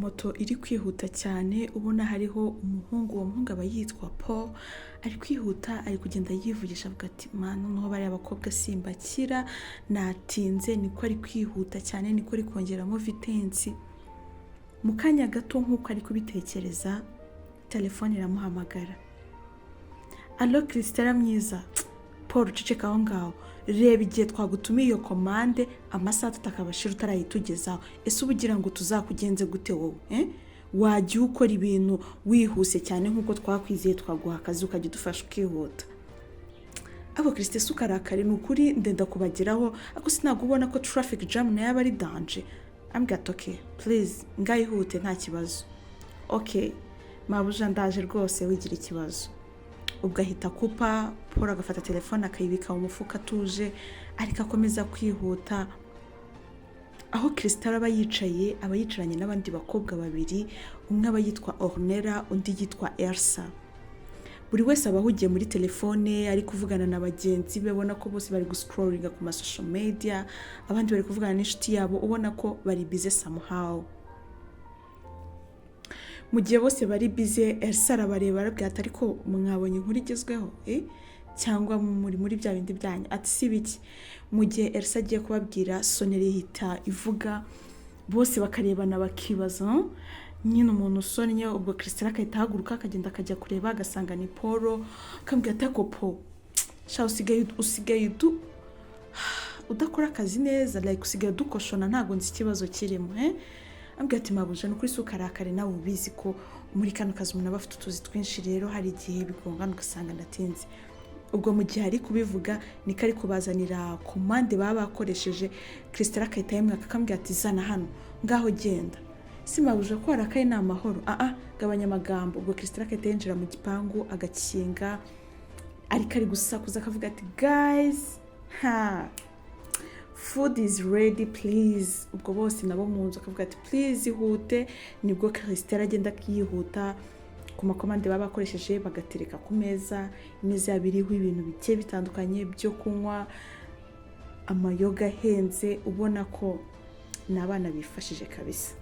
moto iri kwihuta cyane ubona hariho umuhungu, uwo muhungu aba yitwa Paul, ari kwihuta ari kugenda yivugisha avuga ati mana noneho bariya abakobwa simbakira, natinze, niko ari kwihuta cyane, niko ari kongeramo vitensi. Mu kanya gato nk'uko ari kubitekereza telefone iramuhamagara. Allo Christella myiza. Paul uceceka aho ngaho, reba igihe twagutumiye iyo komande amasaha tutakabashira utarayitugezaho, ese ubugira ngo tuzakugenze gute wowe wajya ukora ibintu wihuse cyane nk'uko twakwizeye twaguha akazi ukajya udufasha ukihuta. Abo Christella ukarakare n'ukuri ndenda kubageraho, ako sinago ubona ko traffic jam nayo ari danger. Ambwira okay please ngayihute nta kibazo. Okay mabuja ndaje rwose wigira ikibazo. Ubwo ahita kupa, Paul agafata telefone akayibika mu mufuka tuje, ariko akomeza kwihuta. Aho Christella aba yicaranye n'abandi bakobwa babiri, umwe aba yitwa Ornella undi yitwa Elsa. Buri wese aba ahugiye muri telefone ari kuvugana na bagenzi be, ubona ko bose bari guscrollinga ku ma social media, abandi bari kuvugana n'inshuti yabo, ubona ko bari busy somehow. Mu gihe bose bari busy, Elsa arabareba arabwira ati ariko mwabonye inkuru igezweho cyangwa muri bya bindi byanyu? Ati si biki. Mu gihe Elsa agiye kubabwira sonere ihita ivuga, bose bakarebana bakibaza nyine umuntu usonnye. Ubwo Christella akahita ahaguruka akagenda akajya kureba agasanga ni Paul, akambwira ati ko Paul sha usigaye udakora akazi neza, like usigaye dukoshona ntago nzi ikibazo kirimo ambwira ati mabuja n'ukuri sukarakare nawe ubizi ko muri kano kazi umuntu aba afite utuzi twinshi, rero hari igihe bigongana ugasanga ndatinze. Ubwo mu gihe ari kubivuga niko ari kubazanira komande baba bakoresheje. Christella akahita yemwaka akambwira ati zana hano ngaho genda. Si mabuja ko arakaye ni amahoro, gabanya amagambo. Ubwo Christella akahita yinjira mu gipangu agakinga, ariko ari gusakuza akavuga ati guys food is ready please. Ubwo bose nabo mu nzu akavuga ati please ihute. Nibwo Christella agenda akihuta ku makomande baba bakoresheje, bagatereka ku meza. Imeza yabiriho ibintu bigiye bitandukanye byo kunywa, amayoga ahenze, ubona ko n'abana bifashije kabisa.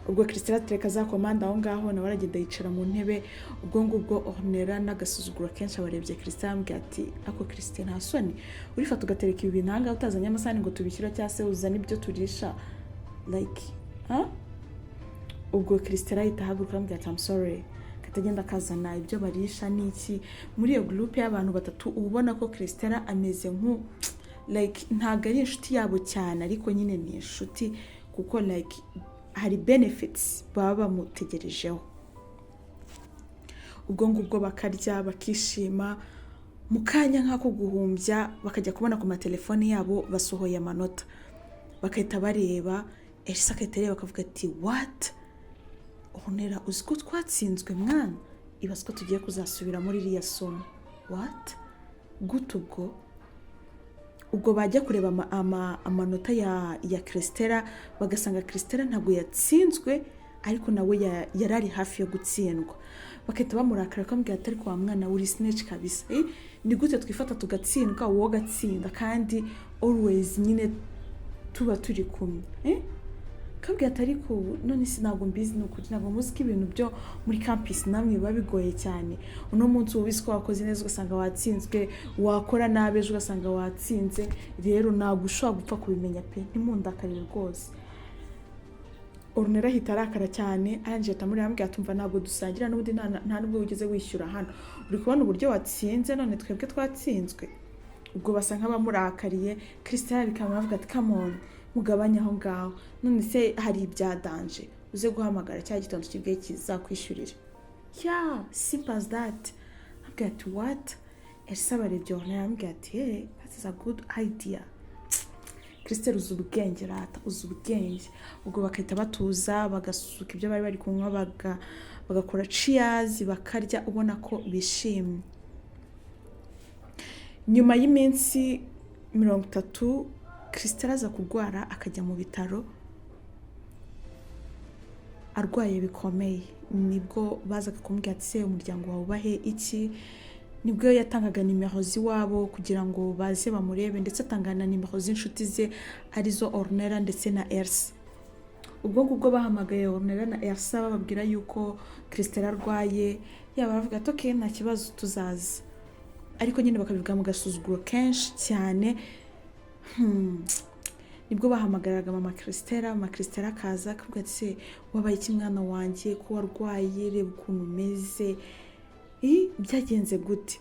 Ubwo Christella atereka za komanda aho ngaho, nawe aragenda yicara mu ntebe. Ubwo ngubwo Ornella n'agasuzuguro kenshi abarebye Christella ambwira ati ako Christella nta soni urifata ugatereka ibi bintu hanga utazanye amasahani ngo tubishyira cyangwa se uzane ibyo turisha like Ubwo Christella ahita ahaguruka ambwira ati I'm sorry, katagenda kazana ibyo barisha n'iki. Muri iyo group y'abantu batatu ubona ko Christella ameze like ntago ari inshuti yabo cyane, ariko nyine ni inshuti kuko like hari benefits baba bamutegerejeho. Ubwo ngubwo bakarya bakishima, mu kanya nk'ako guhumbya bakajya kubona ku matelefoni yabo basohoye amanota, bakahita bareba. Elsa akahita areba akavuga ati what, Ornella uzi ko twatsinzwe mwana, ibaze ko tugiye kuzasubira muri iriya somo. What gute? Ubwo bajya kureba amanota ya Christella bagasanga Christella ntabwo yatsinzwe, ariko nawe yarari hafi yo gutsindwa. Bakahita bamurakara akambwira ati ariko wa mwana uri snitch kabisa, ni gute twifata tugatsindwa wowe gatsinda kandi always nyine tuba turi kumwe kabwira ati ariko none sinago mbizi n'ukuri ntabwo muzi ko ibintu byo muri campus namwe biba bigoye cyane. Uno munsi ubizi ko wakoze neza ugasanga watsinzwe, wakora nabi ejo ugasanga watsinze, rero ntabwo ushobora gupfa kubimenya pe, ntimundakarire rwose. Ornella ahita arakara cyane, arangije atamuri ambwira atumva ntabwo dusangira n'ubundi nta nubwo ugeze wishyura hano, uri kubona uburyo watsinze none twebwe twatsinzwe. Ubwo basa nk'abamurakariye. Christella bikamera avuga ati come on mugabanya aho ngaho, none se hari ibya danger uze guhamagara cya gitondo kibwiye kizakwishyurira. Simple as that. Ambwira ati what? Elsa barebye Ornella ambwira ati that is a good idea. Christella uzi ubwenge rata, uzi ubwenge. Ubwo bakahita batuza bagasuka ibyo bari kunywa, bagakora cheers bakarya, ubona ko bishimye. Nyuma y'iminsi 30 Christella aza kurwara akajya mu bitaro arwaye bikomeye. Nibwo bazaga kumubwira ati se umuryango wawe ubahe iki. Nibwo yatangaga nimero ziwabo kugira ngo baze bamurebe, ndetse atangana nimero z'inshuti ze arizo Ornella ndetse na Elsa. ubwo ngubwo bahamagaye Ornella na Elsa bababwira yuko Christelle arwaye, yaba baravuga ati okay nta kibazo tuzaza, ariko nyine bakabivuga mu gasuzuguro kenshi cyane. Nibwo bahamagaraga mama Christelle akaza akavuga ati se wabaye iki mwana wanjye ko warwaye, reba ukuntu umeze, byagenze gute?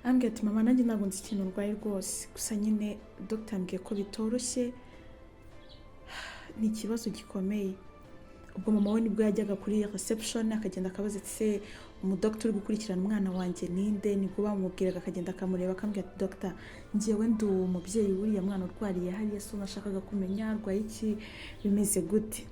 Ambwira ati mama nanjye ntabwo nzi ikintu urwaye rwose, gusa nyine dogita ambwiye ko bitoroshye, ni ikibazo gikomeye. Ubwo mama we nibwo yajyaga kuri reception akagenda akabaza ati se umudogita uri gukurikirana umwana wanjye ninde? Nibwo bamubwiraga akagenda akamureba akambwira ati dogita njyewe ndi umubyeyi w'uriya mwana urwariye hariya, so nashakaga kumenya arwaye iki, bimeze gute?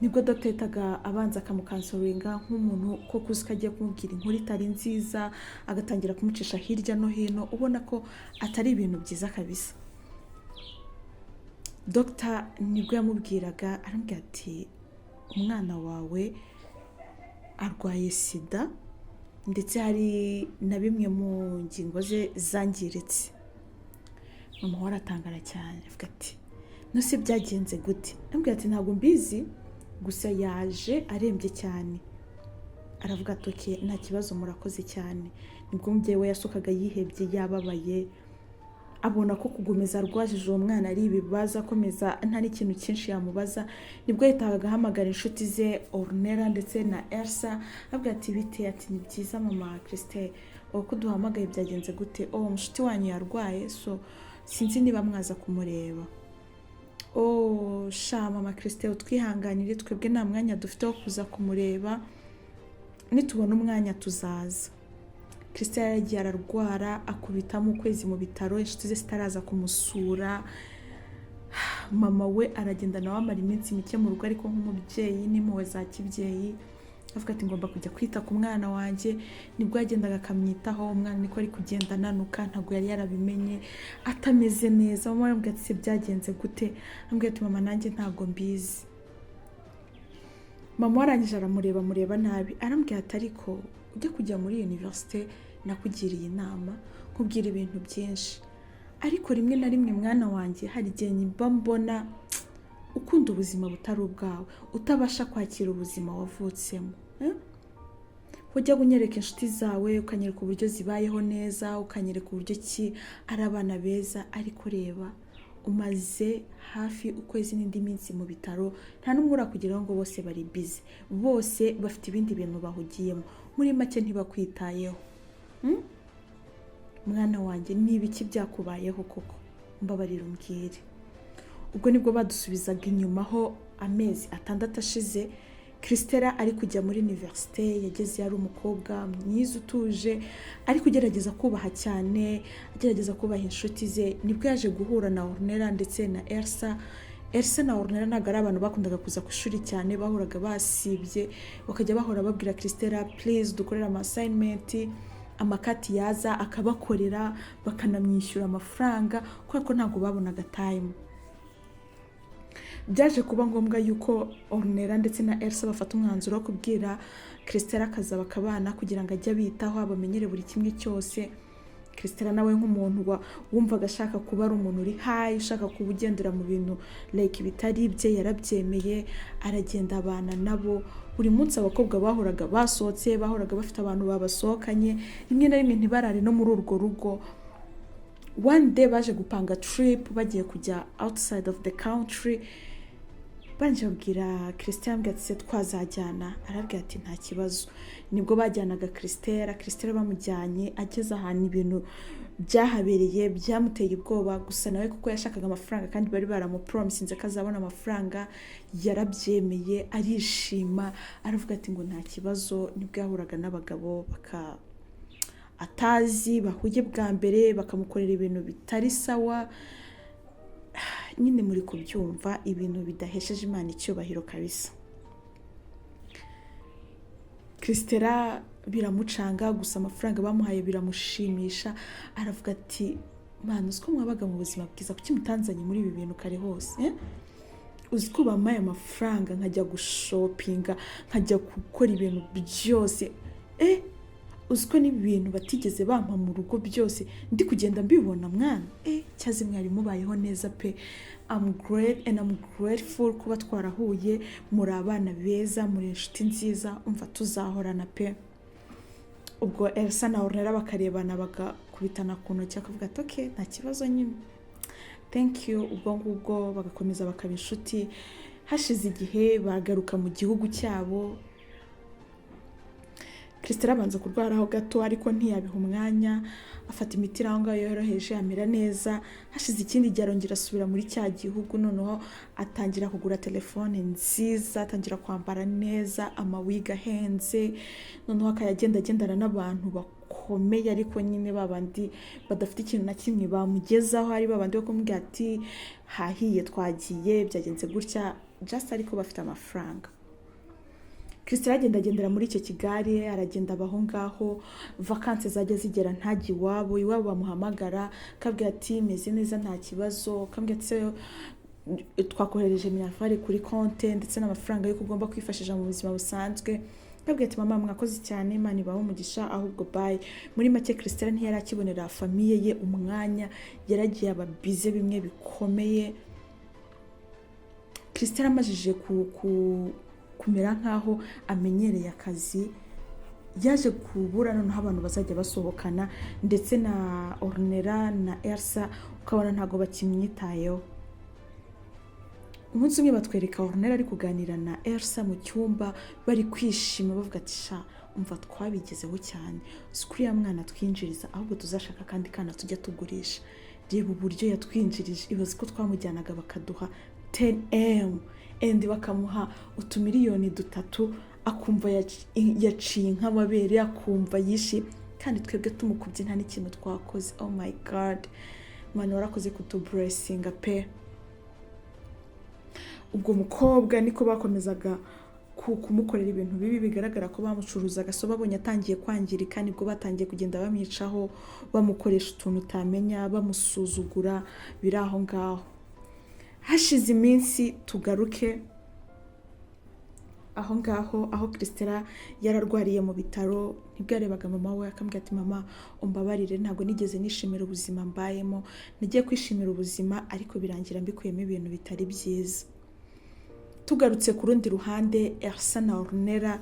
Nibwo dogita yahitaga abanza akamukansoringa nk'umuntu ko kuzi ko agiye kumubwira inkuru itari nziza, agatangira kumucisha hirya no hino, ubona ko atari ibintu byiza kabisa. Dogita nibwo yamubwiraga arambwira ati umwana wawe arwaye sida ndetse hari na bimwe mu ngingo ze zangiritse. Mama we aratangara cyane avuga ati nose byagenze gute? Arambwira ati ntabwo mbizi, gusa yaje arembye cyane. Aravuga ati okay nta kibazo murakoze cyane. Nibwo umubyeyi we yasokaga yihebye yababaye, abona ko kugomeza arwajije uwo mwana ari ibibazo, akomeza nta n'ikintu cyinshi yamubaza. Nibwo yahitaga ahamagara inshuti ze Ornella ndetse na Elsa avuga ati bite? Ati ni byiza mama Christelle, uko duhamagaye byagenze gute? Mushuti wanyu yarwaye, so sinzi niba mwaza kumureba. Sha mama Christelle twihanganire, twebwe nta mwanya dufite wo kuza kumureba, nitubona umwanya tuzaza. Christelle yaragiye ararwara akubitamo ukwezi mu bitaro, inshuti ze zitaraza kumusura. Mama we aragenda nawe amara iminsi mike mu rugo, ariko nk'umubyeyi n'impuhwe za kibyeyi avuga ati ngomba kujya kwita ku mwana wanjye. Nibwo yagendaga akamwitaho, umwana niko ari kugenda ananuka, ntabwo yari yarabimenye, atameze neza. Mama arambwira ati se byagenze gute? Arambwira ati mama nanjye ntabwo mbizi. Mama warangije aramureba nabi, arambwira ati ariko ujye kujya muri universite nakugiriye inama nkubwira ibintu byinshi, ariko rimwe na rimwe mwana wanjye hari igihe mba mbona ukunda ubuzima butari ubwawe, utabasha kwakira ubuzima wavutsemo. Ujya kunyereka inshuti zawe, ukanyereka uburyo zibayeho neza, ukanyereka uburyo ki ari abana beza, ariko reba umaze hafi ukwezi n'indi minsi mu bitaro, nta n'umwe urakugeraho ngo bose bari busy, bose bafite ibindi bintu bahugiyemo, muri make ntibakwitayeho. Mwana wanjye niba iki byakubayeho koko mbabarira umbwire. Ubwo nibwo badusubizaga inyuma ho amezi 6 ashize, Christelle ari kujya muri universite. Yageze yari umukobwa mwiza utuje, ari kugerageza kubaha cyane, agerageza kubaha inshuti ze. Nibwo yaje guhura na Ornella ndetse na Elsa. Elsa na Ornella ntabwo ari abantu bakundaga kuza ku ishuri cyane, bahoraga basibye, bakajya bahora babwira Christelle please dukorera ama assignment, amakati yaza akabakorera bakanamwishyura amafaranga, kuko ntabwo babonaga time. Byaje kuba ngombwa yuko Ornella ndetse na Elsa bafata umwanzuro wo kubwira Christelle akaza bakabana kugira ngo ajye abitaho, abamenyere buri kimwe cyose. Christelle nawe nk'umuntu wumvaga ashaka kuba ari umuntu uri high, ushaka kuba ugendera mu bintu like bitari bye, yarabyemeye aragenda abana nabo. Buri munsi abakobwa bahoraga basohotse, bahoraga bafite abantu babasohokanye, rimwe na rimwe ntibarare no muri urwo rugo. One day baje gupanga trip, bagiye kujya outside of the country. Banje babwira Christelle ati se twazajyana? Arabwira ati nta kibazo. Nibwo bajyanaga Christelle bamujyanye, ageze ahantu ibintu byahabereye byamuteye ubwoba, gusa nawe kuko yashakaga amafaranga kandi bari baramupromisinze ko azabona amafaranga, yarabyemeye arishima, aravuga ati ngo nta kibazo. Nibwo yahuraga n'abagabo atazi bahuye bwa mbere, bakamukorera ibintu bitari sawa. Nyine muri kubyumva, ibintu bidahesheje Imana icyubahiro kabisa. Christelle biramucanga, gusa amafaranga bamuhaye biramushimisha. Aravuga ati Mana uziko mwabaga mu buzima bwiza, kuki mutanzanye muri ibi bintu kare hose? Uziko bamaye amafaranga nkajya gushopinga, nkajya gukora ibintu byose. uzi ko n'ibintu batigeze bampa mu rugo byose ndi kugenda mbibona mwana cyaze mwari mubayeho neza pe. I'm great and I'm grateful kuba twarahuye, muri abana beza, muri inshuti nziza, umva tuzahorana pe. Ubwo Elsa na Ornella bakarebana bagakubitana ku ntoki akavuga ati okay nta kibazo nyine, thank you. Ubwo ngubwo bagakomeza bakaba inshuti. Hashize igihe bagaruka mu gihugu cyabo. Christelle abanza kurwaraho gato ariko ntiyabiha umwanya, afata imiti iranga yoroheje amera neza. Hashize ikindi gihe arongera asubira muri cya gihugu, noneho atangira kugura telefone nziza, atangira kwambara neza, amawiga ahenze, noneho akayagendana n'abantu bakomeye ariko nyine babandi badafite ikintu na kimwe bamugezaho, ari babandi bo kumubwira ati hahiye twagiye byagenze gutya, just ariko bafite amafaranga. Christelle agendera muri icyo kigare, aragenda abaho ngaho. Vacances zajya zigera ntajya iwabo bamuhamagara kabwira ati meze neza nta kibazo, kambwira ati twakohereje minervari kuri konte ndetse n'amafaranga yo kugomba kwifashisha mu buzima busanzwe. Kabwira ati mama mwakoze cyane, Imana ibahe umugisha, ahubwo bye. Muri make Christelle ntiyari akibonera famiye ye umwanya, yaragiye ababize bimwe bikomeye. Christelle amajije kumera nkaho amenyereye akazi, yaje kubura noneho abantu bazajya basohokana, ndetse na Ornella na Elsa ukabona ntago bakimwitayeho. Umunsi umwe batwereka Ornella ari kuganira na Elsa mu cyumba, bari kwishima bavuga ati sha umva twabigezeho cyane, sikuriya mwana twinjiriza ahubwo tuzashaka kandi kana tujya tugurisha. Reba uburyo yatwinjirije, ibaze ko twamujyanaga bakaduha 10M endi bakamuha utumiliyoni 3, akumva yaciye nk'amabere, akumva yishi, kandi twebwe tumukubye nta n'ikintu twakoze. Oh my god, Imana warakoze kutublessinga pe. Ubwo mukobwa niko bakomezaga kumukorera ibintu bibi, bigaragara ko bamucuruzaga, so babonye atangiye kwangirika nibwo batangiye kugenda bamwicaho, bamukoresha utuntu utamenya, bamusuzugura, biri aho ngaho. Hashize iminsi tugaruke aho ngaho, aho Christelle yararwariye mu bitaro. Nibwo yarebaga mama we akambwira ati mama umbabarire, ntabwo nigeze nishimira ubuzima mbayemo, nagiye kwishimira ubuzima ariko birangira mbikuyemo ibintu bitari byiza. Tugarutse ku rundi ruhande, Elsa na Ornella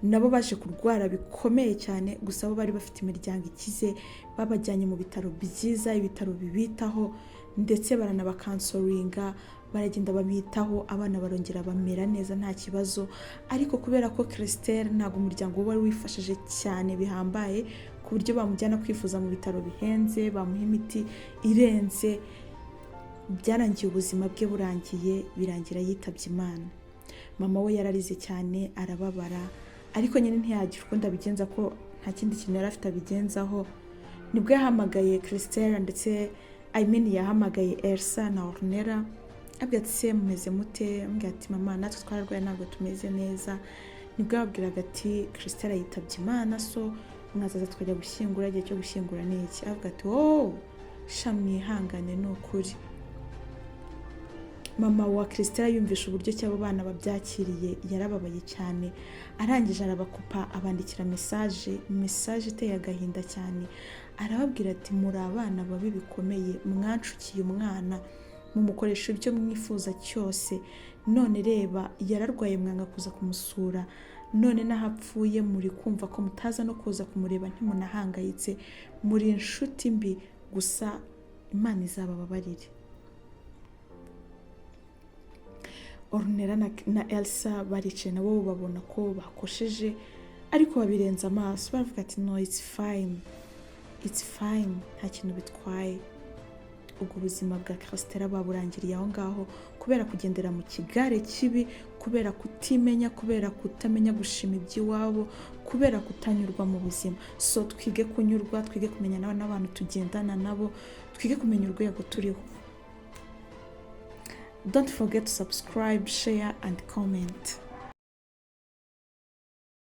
nabo baje kurwara bikomeye cyane, gusa bo bari bafite imiryango ikize, babajyanye mu bitaro byiza, ibitaro bibitaho, ndetse baranabakansoringa, baragenda babitaho, abana barongera bamera neza nta kibazo. Ariko kubera ko Christelle ntabwo umuryango we wari wifashije cyane bihambaye ku buryo bamujyana kwifuza mu bitaro bihenze, bamuha imiti irenze, byarangiye ubuzima bwe burangiye, birangira yitabye Imana. Mama we yararize cyane, arababara, ariko nyine ntiyagira uko abigenza ko nta kindi kintu yari afite abigenzaho. Nibwo yahamagaye Christelle ndetse yahamagaye Elsa na Ornella, abwira ati se mumeze mute? Ambwira ati mama natwe twararwaye ntabwo tumeze neza. Nibwo yabwiraga ati Christelle yitabye Imana, so mwazaza tukajya gushyingura, igihe cyo gushyingura ni iki? Avuga ati sha mwihangane ni ukuri. Mama wa Christelle yumvisha uburyo cy'abo bana babyakiriye, yarababaye cyane. Arangije arabakupa, abandikira message iteye agahinda cyane. Arababwira ati muri abana babi bikomeye, mwanshukiye umwana, mumukoresha ibyo mwifuza cyose, none reba yararwaye mwanga kuza kumusura, none nahapfuye muri kumva ko mutaza no kuza kumureba, ntimunahangayitse, muri inshuti mbi, gusa Imana izabababarire. Ornella na Elsa baricaye nabo babona ko bakosheje, ariko babirenza amaso, baravuga ati no, it's fine, nta kintu bitwaye. Ubwo ubuzima bwa Christelle baburangiriye aho ngaho, kubera kugendera mu kigare kibi, kubera kutimenya, kubera kutamenya gushima iby'iwabo, kubera kutanyurwa mu buzima. So twige kunyurwa, twige kumenya n'abantu tugendana nabo, twige kumenya urwego turiho. Don't forget to subscribe, share and comment.